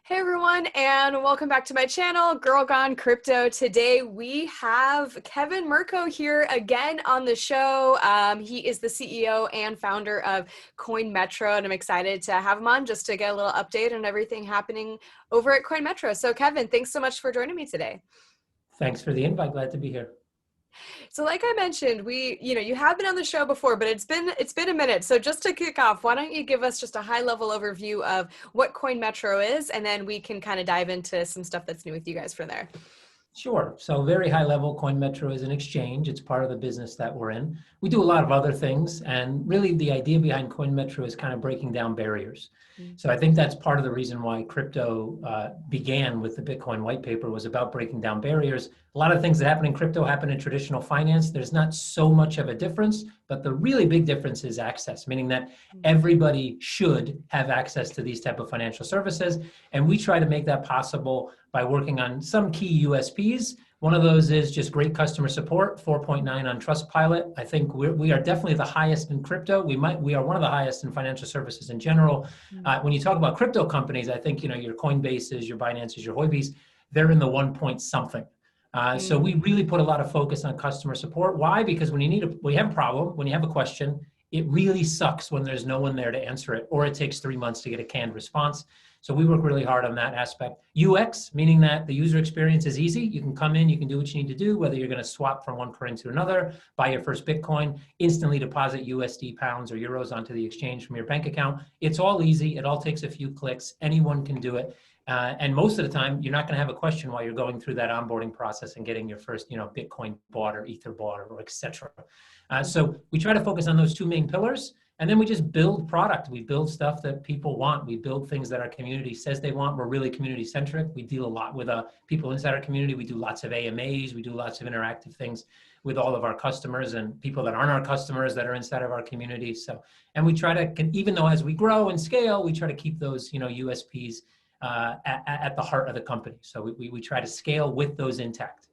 Hey everyone, and welcome back to my channel, Girl Gone Crypto. Today we have Kevin Murcko here again on the show. He is the CEO and founder of CoinMetro, and I'm excited to have him on just to get a little update on everything happening over at CoinMetro. So Kevin, thanks so much for joining me today. Thanks for the invite. Glad to be here. So like I mentioned, you have been on the show before, but it's been a minute. So just to kick off, why don't you give us just a high level overview of what CoinMetro is, and then we can kind of dive into some stuff that's new with you guys from there. Sure. So very high level, CoinMetro is an exchange. It's part of the business that we're in. We do a lot of other things. And really the idea behind CoinMetro is kind of breaking down barriers. So I think that's part of the reason why crypto began with the Bitcoin white paper, was about breaking down barriers. A lot of things that happen in crypto happen in traditional finance. There's not so much of a difference, but the really big difference is access, meaning that everybody should have access to these type of financial services. And we try to make that possible by working on some key USPs. One of those is just great customer support, 4.9 on Trustpilot. I think we are definitely the highest in crypto. We are one of the highest in financial services in general. When you talk about crypto companies, I think your Coinbases, your Binances, your Huobi's, they're in the 1 point something. So we really put a lot of focus on customer support. Why? Because when you have a problem, when you have a question, it really sucks when there's no one there to answer it, or it takes 3 months to get a canned response. So we work really hard on that aspect. UX, meaning that the user experience is easy. You can come in, you can do what you need to do, whether you're going to swap from one currency to another, buy your first Bitcoin, instantly deposit USD, pounds, or euros onto the exchange from your bank account. It's all easy. It all takes a few clicks. Anyone can do it. And most of the time, you're not going to have a question while you're going through that onboarding process and getting your first, Bitcoin bought or Ether bought or et cetera. So we try to focus on those two main pillars. And then we just build product. We build stuff that people want. We build things that our community says they want. We're really community centric. We deal a lot with people inside our community. We do lots of AMAs. We do lots of interactive things with all of our customers and people that aren't our customers that are inside of our community. So, and we try to, even though as we grow and scale, we try to keep those, USPs at the heart of the company. So we try to scale with those intact.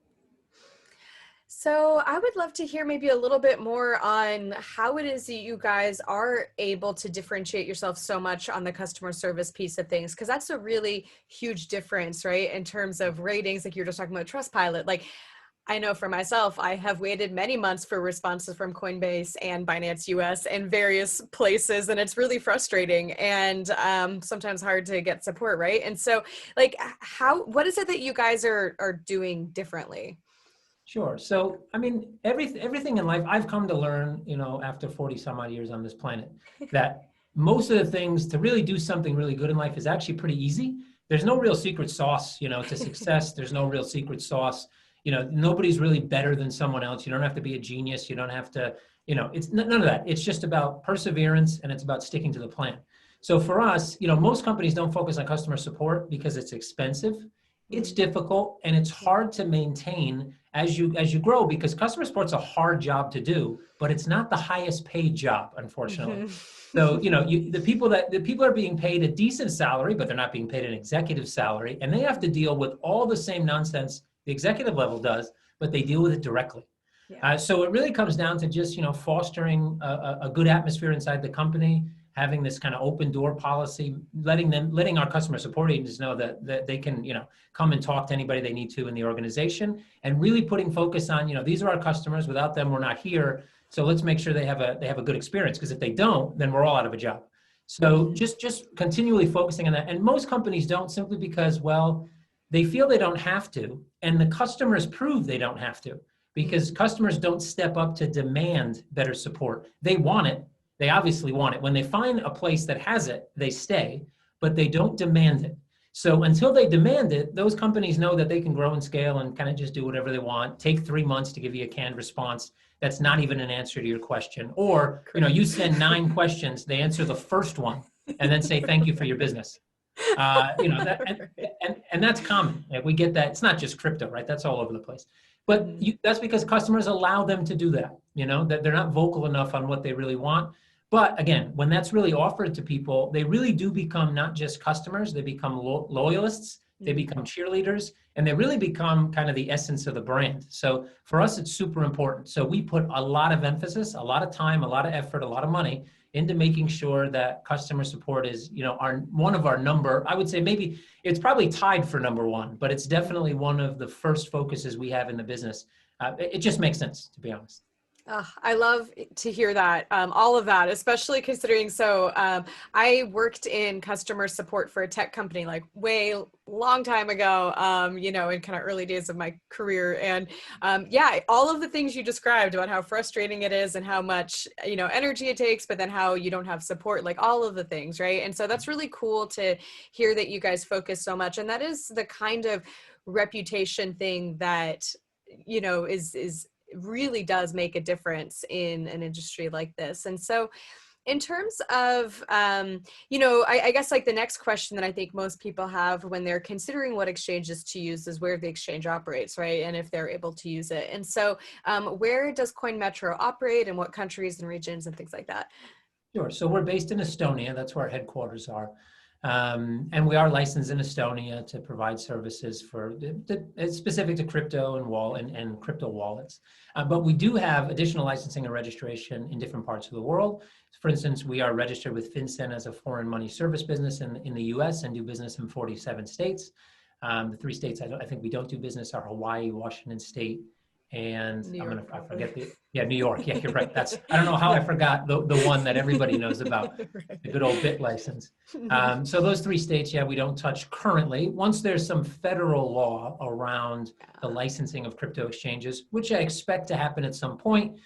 So I would love to hear maybe a little bit more on how it is that you guys are able to differentiate yourself so much on the customer service piece of things, because that's a really huge difference, right? In terms of ratings, like you were just talking about Trustpilot. Like, I know for myself, I have waited many months for responses from Coinbase and Binance US and various places, and it's really frustrating and sometimes hard to get support, right? And so, like, what is it that you guys are doing differently? Sure. So, I mean, everything in life, I've come to learn, after 40 some odd years on this planet, that most of the things to really do something really good in life is actually pretty easy. There's no real secret sauce, to success. There's no real secret sauce. Nobody's really better than someone else. You don't have to be a genius. You don't have to, it's none of that. It's just about perseverance, and it's about sticking to the plan. So for us, most companies don't focus on customer support because it's expensive. It's difficult, and it's hard to maintain as you grow, because customer support's a hard job to do, but it's not the highest paid job, unfortunately. So, the people are being paid a decent salary, but they're not being paid an executive salary, and they have to deal with all the same nonsense the executive level does, but they deal with it directly. Yeah. So it really comes down to just, fostering a good atmosphere inside the company, having this kind of open door policy, letting our customer support agents know that they can, come and talk to anybody they need to in the organization, and really putting focus on, these are our customers. Without them, we're not here. So let's make sure they have a good experience, because if they don't, then we're all out of a job. So just continually focusing on that. And most companies don't, simply because, well, they feel they don't have to, and the customers prove they don't have to, because customers don't step up to demand better support. They want it. They obviously want it. When they find a place that has it, they stay, but they don't demand it. So until they demand it, those companies know that they can grow and scale and kind of just do whatever they want. Take 3 months to give you a canned response that's not even an answer to your question. Or, you send 9 questions, they answer the first one, and then say, thank you for your business. And that's common. Like, we get that. It's not just crypto, right? That's all over the place. But that's because customers allow them to do that, that they're not vocal enough on what they really want. But again, when that's really offered to people, they really do become not just customers, they become loyalists. They become cheerleaders, and they really become kind of the essence of the brand. So for us, it's super important. So we put a lot of emphasis, a lot of time, a lot of effort, a lot of money into making sure that customer support is, one of our number, I would say maybe it's probably tied for number one, but it's definitely one of the first focuses we have in the business. It just makes sense, to be honest. I love to hear that, all of that, especially considering, I worked in customer support for a tech company like way long time ago, in kind of early days of my career. And yeah, all of the things you described about how frustrating it is and how much, energy it takes, but then how you don't have support, like all of the things, right? And so that's really cool to hear that you guys focus so much. And that is the kind of reputation thing that, is really does make a difference in an industry like this. And so in terms of, I guess like the next question that I think most people have when they're considering what exchanges to use is where the exchange operates, right? And if they're able to use it. And so where does CoinMetro operate, and what countries and regions and things like that? Sure. So we're based in Estonia. That's where our headquarters are. And we are licensed in Estonia to provide services for specific to crypto and crypto wallets. But we do have additional licensing and registration in different parts of the world. For instance, we are registered with FinCEN as a foreign money service business in the US and do business in 47 states. The 3 states I think we don't do business are Hawaii, Washington State, and I forget New York. Yeah, you're right. I don't know how I forgot the one that everybody knows about, the good old BIT license. So those 3 states, yeah, we don't touch currently. Once there's some federal law around the licensing of crypto exchanges, which I expect to happen at some point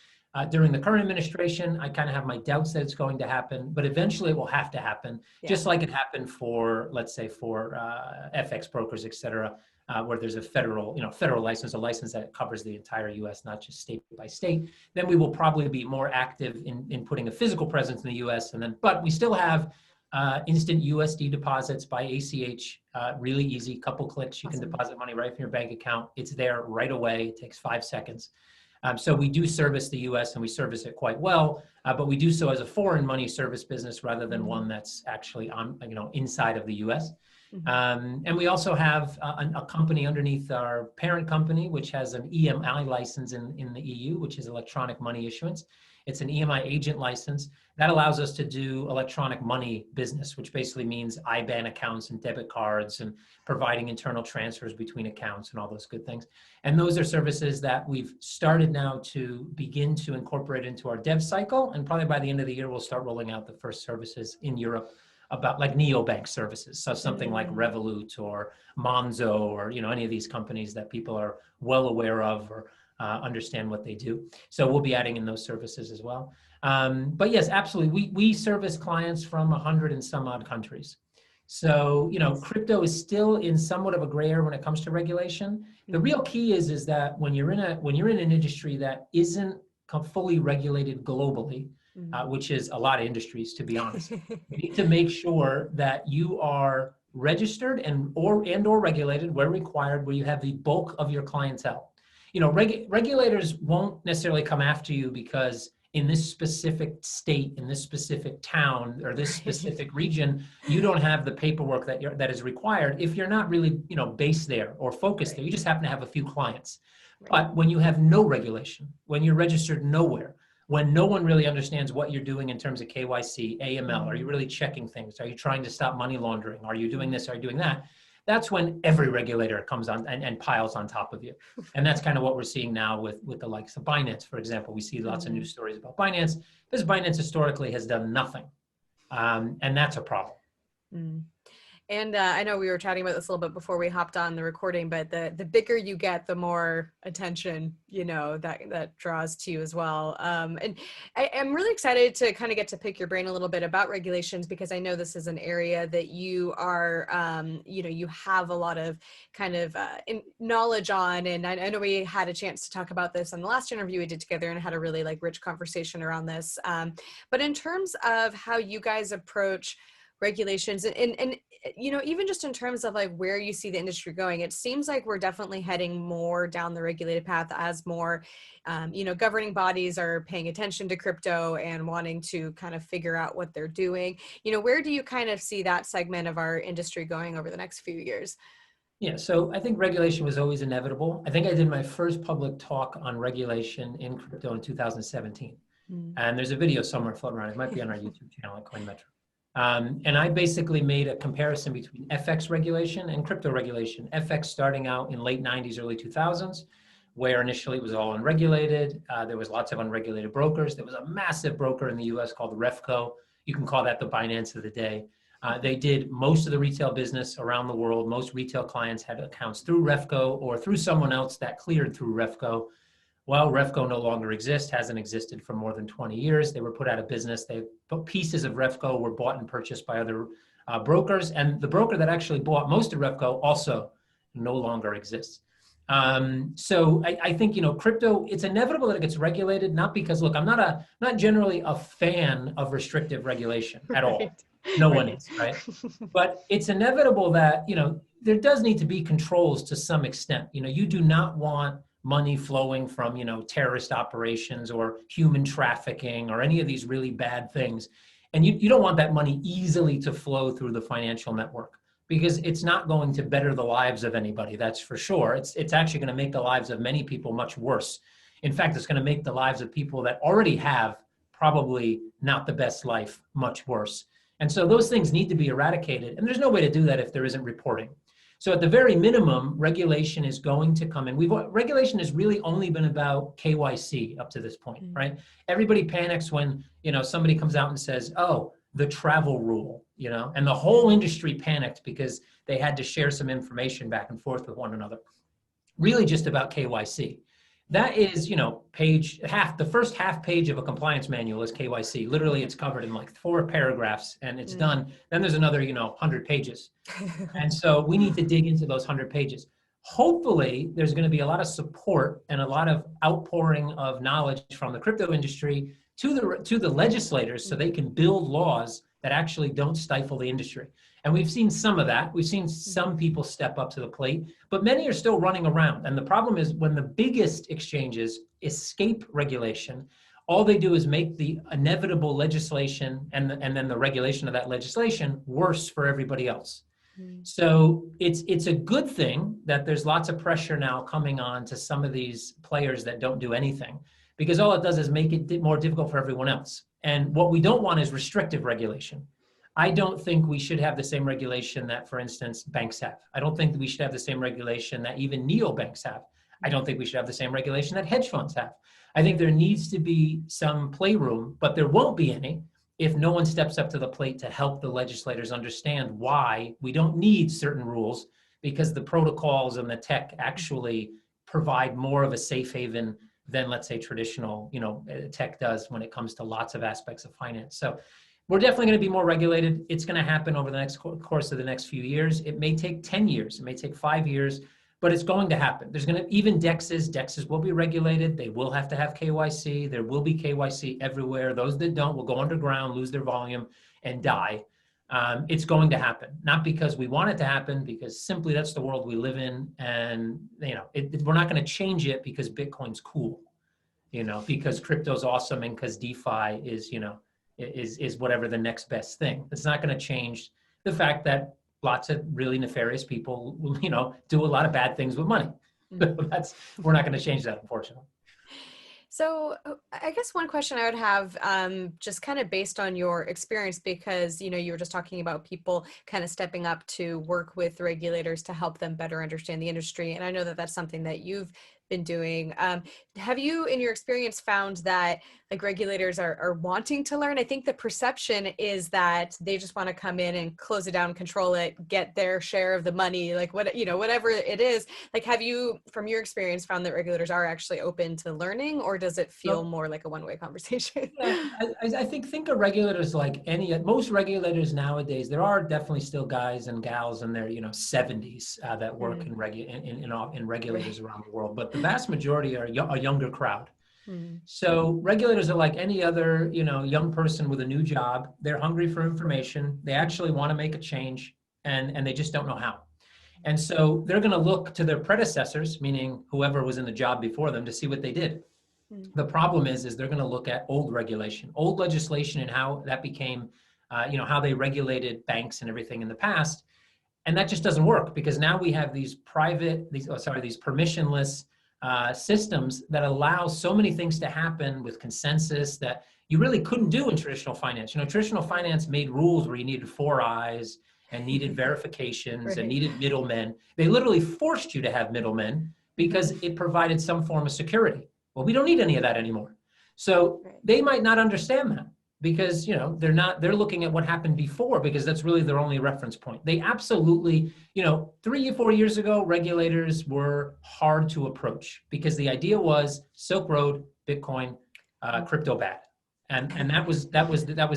during the current administration, I kind of have my doubts that it's going to happen, but eventually it will have to happen, just like it happened for, let's say, for FX brokers, et cetera. Where there's a federal license, a license that covers the entire U.S., not just state by state, then we will probably be more active in putting a physical presence in the U.S. But we still have instant USD deposits by ACH, really easy, couple clicks, you can deposit money right from your bank account. It's there right away. It takes 5 seconds. So we do service the U.S. and we service it quite well, but we do so as a foreign money service business rather than one that's actually inside of the U.S. And we also have a company underneath our parent company, which has an EMI license in the EU, which is electronic money issuance. It's an EMI agent license that allows us to do electronic money business, which basically means IBAN accounts and debit cards and providing internal transfers between accounts and all those good things. And those are services that we've started now to begin to incorporate into our dev cycle. And probably by the end of the year, we'll start rolling out the first services in Europe about like neobank services. So something like Revolut or Monzo or, any of these companies that people are well aware of or understand what they do. So we'll be adding in those services as well. But yes, absolutely. We service clients from 100 and some odd countries. So, crypto is still in somewhat of a gray area when it comes to regulation. The real key is that when you're in an industry that isn't fully regulated globally, which is a lot of industries, to be honest, you need to make sure that you are registered and or regulated where required, where you have the bulk of your clientele. Regulators won't necessarily come after you because in this specific state, in this specific town, or this specific region, you don't have the paperwork that is required if you're not really, based there or focused there. You just happen to have a few clients. But when you have no regulation, when you're registered nowhere, when no one really understands what you're doing in terms of KYC, AML, are you really checking things? Are you trying to stop money laundering? Are you doing this? Are you doing that? That's when every regulator comes on and piles on top of you. And that's kind of what we're seeing now with the likes of Binance, for example. We see lots of news stories about Binance because Binance historically has done nothing. And that's a problem. And I know we were chatting about this a little bit before we hopped on the recording, but the bigger you get, the more attention, that draws to you as well. And I'm really excited to kind of get to pick your brain a little bit about regulations, because I know this is an area that you are, you have a lot of kind of knowledge on. And I know we had a chance to talk about this on the last interview we did together and had a really rich conversation around this. But in terms of how you guys approach regulations and even just in terms of where you see the industry going, it seems like we're definitely heading more down the regulated path as more governing bodies are paying attention to crypto and wanting to kind of figure out what they're doing. Where do you kind of see that segment of our industry going over the next few years? Yeah, so I think regulation was always inevitable. I think I did my first public talk on regulation in crypto in 2017. Mm. And there's a video somewhere floating around. It might be on our YouTube channel at CoinMetro. And I basically made a comparison between FX regulation and crypto regulation. FX starting out in late 90s, early 2000s, where initially it was all unregulated. There was lots of unregulated brokers. There was a massive broker in the US called Refco. You can call that the Binance of the day. They did most of the retail business around the world. Most retail clients had accounts through Refco or through someone else that cleared through Refco. Well, Refco no longer exists, hasn't existed for more than 20 years. They were put out of business. Pieces of Refco were bought and purchased by other brokers. And the broker that actually bought most of Refco also no longer exists. So I think, crypto, it's inevitable that it gets regulated, not because, look, I'm not generally a fan of restrictive regulation at all. Right. No one Right. is, right? But it's inevitable that, there does need to be controls to some extent. You do not want money flowing from, terrorist operations or human trafficking or any of these really bad things. And you don't want that money easily to flow through the financial network, because it's not going to better the lives of anybody, that's for sure. It's actually going to make the lives of many people much worse. In fact, it's going to make the lives of people that already have probably not the best life much worse. And so those things need to be eradicated. And there's no way to do that if there isn't reporting. So at the very minimum, regulation is going to come in. Regulation has really only been about KYC up to this point, right? Everybody panics when, somebody comes out and says, oh, the travel rule, and the whole industry panicked because they had to share some information back and forth with one another. Really just about KYC. That is, the first half page of a compliance manual is KYC. Literally, it's covered in like 4 paragraphs and it's done. Then there's another, 100 pages. And so we need to dig into those 100 pages. Hopefully, there's going to be a lot of support and a lot of outpouring of knowledge from the crypto industry to the legislators so they can build laws that actually don't stifle the industry. And we've seen some of that. We've seen some people step up to the plate, but many are still running around. And the problem is when the biggest exchanges escape regulation, all they do is make the inevitable legislation and then the regulation of that legislation worse for everybody else. So it's a good thing that there's lots of pressure now coming on to some of these players that don't do anything, because all it does is make it more difficult for everyone else. And what we don't want is restrictive regulation. I don't think we should have the same regulation that, for instance, banks have. I don't think that we should have the same regulation that even neobanks have. I don't think we should have the same regulation that hedge funds have. I think there needs to be some playroom, but there won't be any if no one steps up to the plate to help the legislators understand why we don't need certain rules, because the protocols and the tech actually provide more of a safe haven than, let's say, traditional, tech does when it comes to lots of aspects of finance. So we're definitely going to be more regulated. It's going to happen over the next course of the next few years. It may take 10 years. It may take 5 years, but it's going to happen. There's going to, even DEXs will be regulated. They will have to have KYC. There will be KYC everywhere. Those that don't will go underground, lose their volume, and die. It's going to happen, not because we want it to happen, because simply that's the world we live in. And, we're not going to change it because Bitcoin's cool, because crypto's awesome and because DeFi is whatever the next best thing. It's not going to change the fact that lots of really nefarious people, do a lot of bad things with money. We're not going to change that, unfortunately. So I guess one question I would have, just kind of based on your experience, because, you were just talking about people kind of stepping up to work with regulators to help them better understand the industry. And I know that that's something that you've been doing. Have you, in your experience, found that like regulators are wanting to learn? I think the perception is that they just want to come in and close it down, control it, get their share of the money, like whatever it is. Like, have you, from your experience, found that regulators are actually open to learning, or does it feel more like a one-way conversation? Yeah, I think of regulators like most regulators nowadays. There are definitely still guys and gals in their 70s that work in regulators around the world, but the vast majority are a younger crowd. So regulators are like any other young person with a new job. They're hungry for information. They actually want to make a change, and they just don't know how. And so they're going to look to their predecessors, meaning whoever was in the job before them, to see what they did. The problem is they're going to look at old regulation, old legislation, and how that became, how they regulated banks and everything in the past. And that just doesn't work, because now we have these permissionless systems that allow so many things to happen with consensus that you really couldn't do in traditional finance. Traditional finance made rules where you needed 4 eyes and needed verifications Right. and needed middlemen. They literally forced you to have middlemen because it provided some form of security. Well, we don't need any of that anymore. So they might not understand that, because they're looking at what happened before, because that's really their only reference point. They absolutely, 3 or 4 years ago, regulators were hard to approach, because the idea was Silk Road, Bitcoin, crypto bad, and that was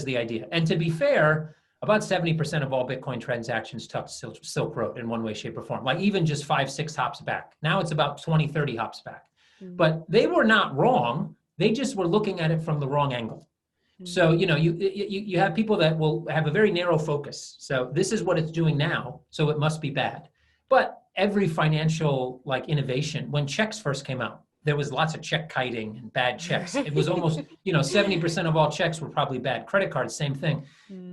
the idea. And to be fair, about 70% of all Bitcoin transactions touch Silk Road in one way, shape, or form. Like even just 5-6 hops back. Now it's about 20-30 hops back. But they were not wrong. They just were looking at it from the wrong angle. So, you have people that will have a very narrow focus. So this is what it's doing now, so it must be bad. But every financial innovation, when checks first came out, there was lots of check kiting and bad checks. It was almost, 70% of all checks were probably bad. Credit cards, same thing.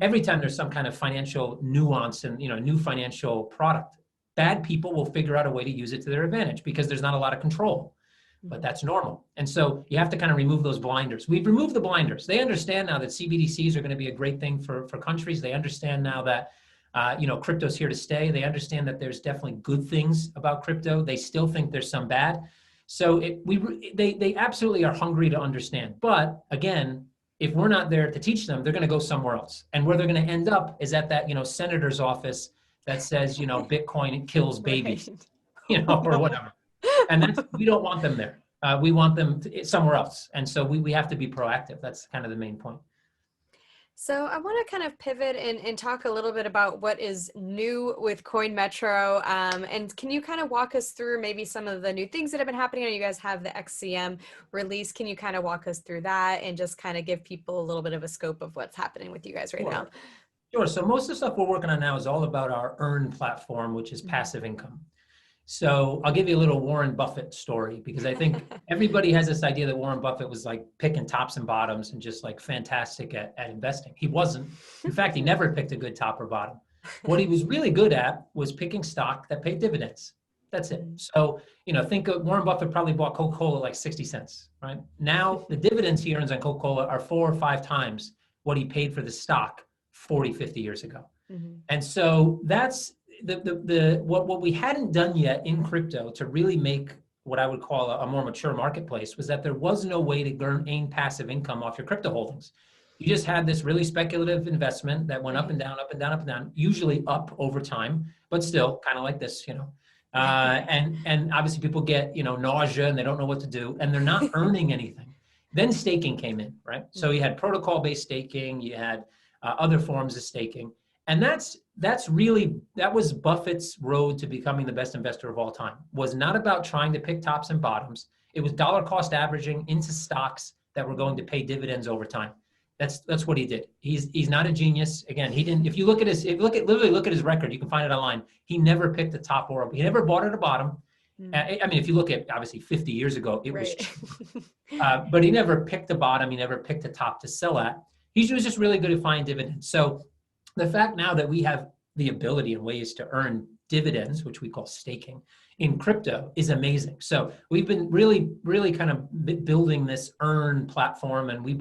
Every time there's some kind of financial nuance and, new financial product, bad people will figure out a way to use it to their advantage, because there's not a lot of control. But that's normal. And so you have to kind of remove those blinders. We've removed the blinders. They understand now that CBDCs are going to be a great thing for countries. They understand now that, crypto's here to stay. They understand that there's definitely good things about crypto. They still think there's some bad. So they absolutely are hungry to understand. But again, if we're not there to teach them, they're going to go somewhere else. And where they're going to end up is at that, senator's office that says, Bitcoin kills babies, or whatever. And we don't want them there. We want them somewhere else. And so we have to be proactive. That's kind of the main point. So I want to kind of pivot and talk a little bit about what is new with CoinMetro. And can you kind of walk us through maybe some of the new things that have been happening? You guys have the Xcm release. Can you kind of walk us through that and just kind of give people a little bit of a scope of what's happening with you guys right now? Sure. So most of the stuff we're working on now is all about our Earn platform, which is passive income. So I'll give you a little Warren Buffett story, because I think everybody has this idea that Warren Buffett was picking tops and bottoms and just fantastic at investing. He wasn't. In fact, he never picked a good top or bottom. What he was really good at was picking stock that paid dividends. That's it. So, think of Warren Buffett probably bought Coca-Cola 60 cents, right? Now the dividends he earns on Coca-Cola are 4 or 5 times what he paid for the stock 40, 50 years ago. And so that's what we hadn't done yet in crypto to really make what I would call a more mature marketplace was that there was no way to gain passive income off your crypto holdings. You just had this really speculative investment that went up and down, up and down, up and down, usually up over time, but still kind of like this, and obviously people get, nausea and they don't know what to do and they're not earning anything. Then staking came in, right? So you had protocol-based staking, you had other forms of staking. And that was Buffett's road to becoming the best investor of all time. Was not about trying to pick tops and bottoms. It was dollar cost averaging into stocks that were going to pay dividends over time. That's what he did. He's not a genius. Again, he didn't. If you look at his record, you can find it online. He never picked a top or he never bought at a bottom. If you look at obviously 50 years ago, it was cheap. But he never picked a bottom. He never picked a top to sell at. He was just really good at finding dividends. So the fact now that we have the ability and ways to earn dividends, which we call staking, in crypto is amazing. So we've been really, really kind of building this Earn platform, and we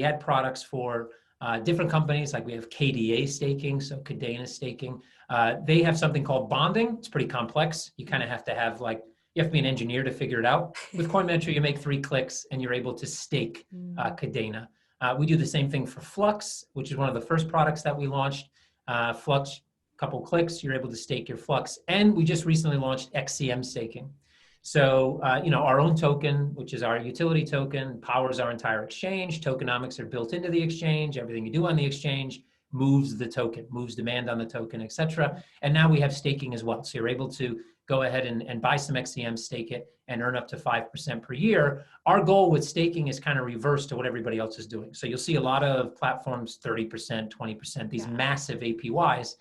had products for different companies, like we have KDA staking, so Kadena staking. They have something called bonding. It's pretty complex. You kind of have to have you have to be an engineer to figure it out. With CoinMetro, you make 3 clicks and you're able to stake Kadena. We do the same thing for Flux, which is one of the first products that we launched. Flux, couple clicks, you're able to stake your Flux. And we just recently launched Xcm Staking. So, our own token, which is our utility token, powers our entire exchange. Tokenomics are built into the exchange. Everything you do on the exchange moves the token, moves demand on the token, et cetera. And now we have staking as well. So you're able to go ahead and buy some XCM, stake it, and earn up to 5% per year. Our goal with staking is kind of reverse to what everybody else is doing. So you'll see a lot of platforms, 30%, 20%, these massive APYs.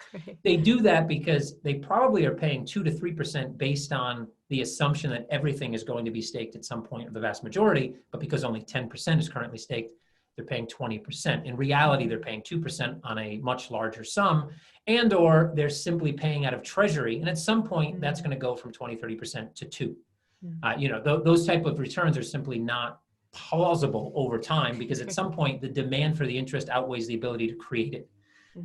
They do that because they probably are paying 2 to 3% based on the assumption that everything is going to be staked at some point, or the vast majority, but because only 10% is currently staked, they're paying 20%. In reality, they're paying 2% on a much larger sum, and or they're simply paying out of treasury. And at some point, that's going to go from 20, 30% to 2. Those type of returns are simply not plausible over time, because at some point, the demand for the interest outweighs the ability to create it.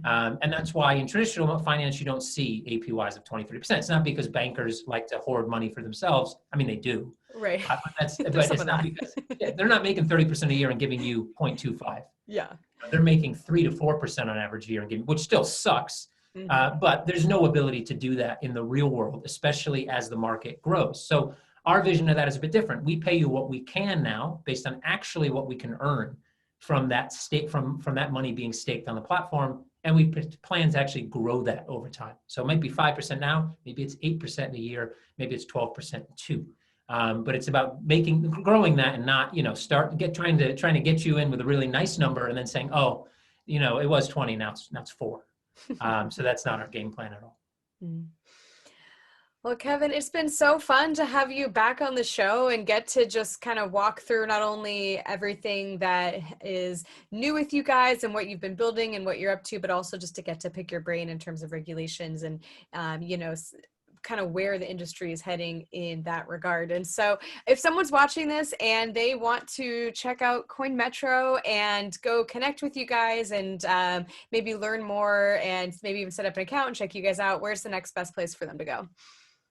And that's why in traditional finance, you don't see APYs of 20, 30%. It's not because bankers like to hoard money for themselves. I mean, they do. Right. But it's not because they're not making 30% a year and giving you 0.25. Yeah. They're making 3 to 4% on average a year and giving, which still sucks. But there's no ability to do that in the real world, especially as the market grows. So our vision of that is a bit different. We pay you what we can now based on actually what we can earn from that from that money being staked on the platform. And we plan to actually grow that over time. So it might be 5% now, maybe it's 8% in a year, maybe it's 12% in 2. But it's about growing that, and not, trying to get you in with a really nice number and then saying, oh, it was 20, now it's 4. So that's not our game plan at all. Well, Kevin, it's been so fun to have you back on the show and get to just kind of walk through not only everything that is new with you guys and what you've been building and what you're up to, but also just to get to pick your brain in terms of regulations and, kind of where the industry is heading in that regard. And so if someone's watching this and they want to check out CoinMetro and go connect with you guys and maybe learn more and maybe even set up an account and check you guys out, where's the next best place for them to go?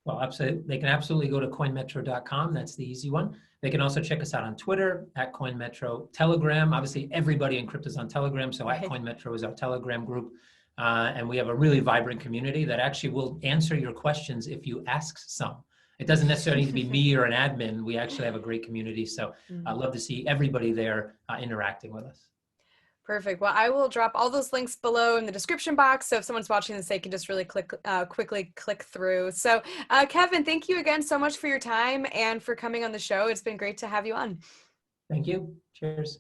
Well, absolutely. They can absolutely go to coinmetro.com. That's the easy one. They can also check us out on Twitter at CoinMetro, Telegram. Obviously, everybody in crypto is on Telegram, so at CoinMetro is our Telegram group. And we have a really vibrant community that actually will answer your questions if you ask some. It doesn't necessarily need to be me or an admin. We actually have a great community. So I'd love to see everybody there interacting with us. Perfect. Well, I will drop all those links below in the description box. So if someone's watching this, they can just really quickly click through. So Kevin, thank you again so much for your time and for coming on the show. It's been great to have you on. Thank you. Cheers.